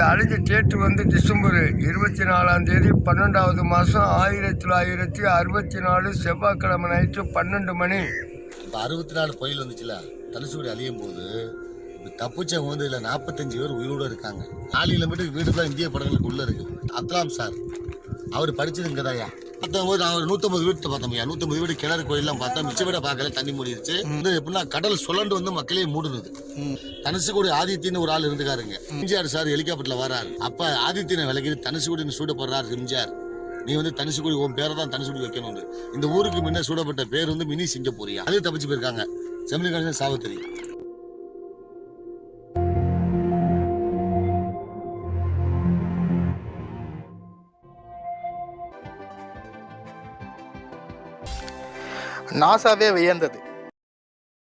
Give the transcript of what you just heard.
அழிஞ்ச date வந்து December 24 12வது மாதம் 1964 செவ்வாய்க்கிழமை நைட்டு 12 மணி. இப்போ 64 புயல் வந்துச்சுல, தனுசுக்குடி அழியும் போது இப்போ தப்பிச்சவங்க வந்து இதில் 45 பேர் உயிரோடு இருக்காங்க. 4 கிலோமீட்டருக்கு வீடு தான் இந்திய படங்களுக்கு உள்ளே இருக்குது. அத்லாம் சார் அவர் படித்தது இங்கே தான்யா. பார்த்தம்போது அவர் 150 வீட்டு பார்த்தோம்யா. 150 வீடு கிணறு கோயிலெலாம் பார்த்தா மிச்ச வீட பார்க்கல, தண்ணி மூடிடுச்சு. வந்து எப்படின்னா கடல் சுழண்டு வந்து மக்களே மூடுனது. தனுசுக்குடி ஆதித்தின்னு ஒரு ஆள் இருந்துக்காருங்க. எம்ஜிஆர் சார் ஹெலிகாப்டர்ல வராரு. அப்ப ஆதித்தினை விலகிட்டு தனுசுக்குடின்னு சூடப்படுறாரு எம்ஜிஆர். நீ வந்து தனுசுக்குடி உன் பேரை தான் தனுசுக்குடி வைக்கணும். இந்த ஊருக்கு முன்ன சூடப்பட்ட பேர் வந்து மினி சிங்கப்பூரியா. அது தப்பிச்சு போயிருக்காங்க. செம்மணி கணேசன் சாவத்திரி. நாசாவே வியந்தது.